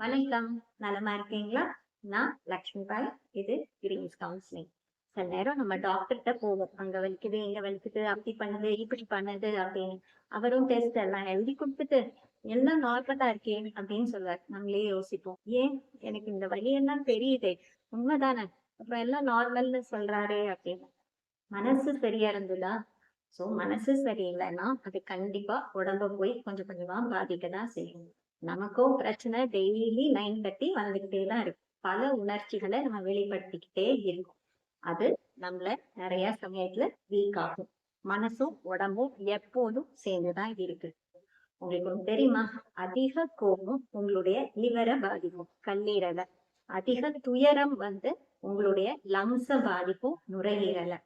வணக்கம். நலமா இருக்கீங்களா? நான் லக்ஷ்மி பாய். இது கிரீன்ஸ் கவுன்சிலிங். சில நேரம் நம்ம டாக்டர்கிட்ட போவோம். அங்க வலிக்குது, இங்க வலிக்குது, அப்படி பண்ணுது, இப்படி பண்ணுது அப்படின்னு. அவரும் டெஸ்ட் எல்லாம் எழுதி கொடுத்துட்டு எல்லாம் நார்மலா இருக்கே அப்படின்னு சொல்லுவார். நம்மளே யோசிப்போம். ஏன் எனக்கு இந்த வலி எல்லாம் தெரியுதே, உண்மைதானே, அப்புறம் எல்லாம் நார்மல்னு சொல்றாரு அப்படின்னு. மனசு சரியா இருந்ததா? சோ மனசு சரியில்லைன்னா அது கண்டிப்பா உடம்ப போய் கொஞ்சம் கொஞ்சமா பாதிக்கதான் செய்யும். நமக்கும் பிரச்சனை டெய்லி லைன் கட்டி வந்துகிட்டே தான் இருக்கு. பல உணர்ச்சிகளை நம்ம வெளிப்படுத்திக்கிட்டே இருக்கும். அது நம்மள நிறைய சமயத்துல வீக் ஆகும். மனசும் உடம்பும் எப்போதும் சேர்ந்துதான் இருக்கு. உங்களுக்கு ஒண்ணு தெரியுமா? அதிக கோபம் உங்களுடைய லிவரை பாதிக்கும், கல்லீரலை. அதிக துயரம் உங்களுடைய லங்ஸ பாதிக்கும், நுரையீரலை.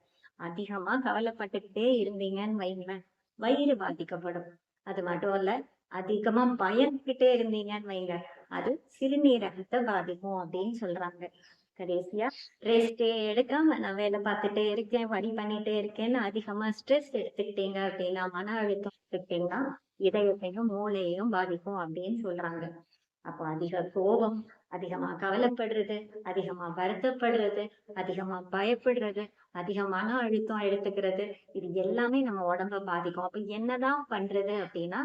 அதிகமா கவலைப்பட்டுக்கிட்டே இருந்தீங்கன்னு வைங்களேன், வயிறு பாதிக்கப்படும். அது மட்டும் இல்ல, அதிகமா பயந்துகிட்டே இருந்தீங்கன்னு வைங்க, அது சிறுநீரகத்தை பாதிக்கும் அப்படின்னு சொல்றாங்க. கடைசியா ரெஸ்டே எடுக்காம நான் வேலை பார்த்துட்டே இருக்கேன், வழி பண்ணிட்டே இருக்கேன்னு அதிகமா ஸ்ட்ரெஸ் எடுத்துக்கிட்டீங்க அப்படின்னா, மன அழுத்தம் எடுத்துக்கிட்டீங்கன்னா இதயத்தையும் மூளையையும் பாதிக்கும் அப்படின்னு சொல்றாங்க. அப்போ அதிக கோபம், அதிகமா கவலைப்படுறது, அதிகமா வருத்தப்படுறது, அதிகமா பயப்படுறது, அதிக மன அழுத்தம் எடுத்துக்கிறது, இது எல்லாமே நம்ம உடம்ப பாதிக்கும். அப்ப என்னதான் பண்றது அப்படின்னா,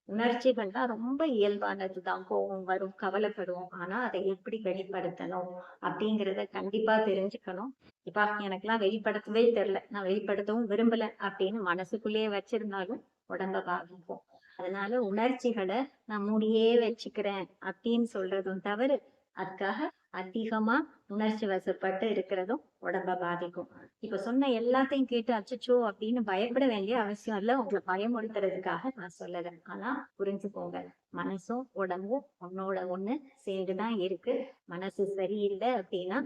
உணர்ச்சிகள் தான் ரொம்ப இயல்பானதுதான். கோபம் வரும், கவலைப்படுவோம். ஆனா அதை எப்படி வெளிப்படுத்தணும் அப்படிங்கிறத கண்டிப்பா தெரிஞ்சுக்கணும். இப்ப எனக்கெல்லாம் வெளிப்படுத்தவே தெரியல, நான் வெளிப்படுத்தவும் விரும்பல அப்படின்னு மனசுக்குள்ளேயே வச்சிருந்தாலும் உடம்ப பாதிக்கும். அதனால உணர்ச்சிகளை நான் மூடியே வச்சுக்கிறேன் அப்படின்னு சொல்றதும் தவறு. அதுக்காக அதிகமா உணர்ச்சி வசப்பட்டு இருக்கிறதும் உடம்ப பாதிக்கும். இப்ப சொன்ன எல்லாத்தையும் கேட்டு அச்சச்சோ அப்படின்னு பயப்பட வேண்டிய அவசியம் இல்ல. உங்களை பயமுறுத்துறதுக்காக நான் சொல்லல. ஆனா புரிஞ்சுக்கோங்க, மனசும் உடம்பும் ஒன்னோட ஒண்ணு சேர்ந்துதான் இருக்கு. மனசு சரியில்லை அப்படின்னா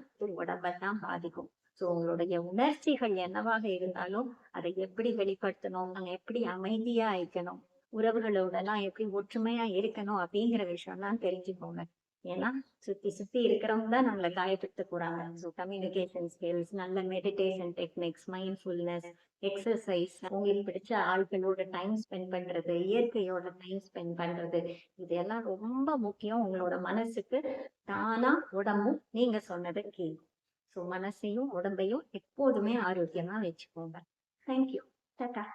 உடம்பத்தான் பாதிக்கும். சோ உங்களுடைய உணர்ச்சிகள் என்னவாக இருந்தாலும் அதை எப்படி வெளிப்படுத்தணும், நாங்க எப்படி அமைதியா இருக்கணும், உறவுகளோட எல்லாம் எப்படி ஒற்றுமையா இருக்கணும் அப்படிங்கிற விஷயம்லாம் தெரிஞ்சுக்கோங்க. ஏன்னா சுத்தி சுத்தி இருக்கிறவங்க தான் நம்மளை காயப்படுத்த போறாங்க. ஸோ கம்யூனிகேஷன் ஸ்கில்ஸ், நல்ல மெடிடேஷன் டெக்னிக்ஸ், மைண்ட்ஃபுல்னஸ், எக்ஸசைஸ், உங்களுக்கு பிடிச்ச ஆட்களோட டைம் ஸ்பெண்ட் பண்றது, இயற்கையோட டைம் ஸ்பெண்ட் பண்றது, இதெல்லாம் ரொம்ப முக்கியம். உங்களோட மனசுக்கு தானா உடம்பும் நீங்க சொன்னதை கேட்கும். ஸோ மனசையும் உடம்பையும் எப்போதுமே ஆரோக்கியமா வச்சுக்கோங்க. தேங்க்யூ. டாடா.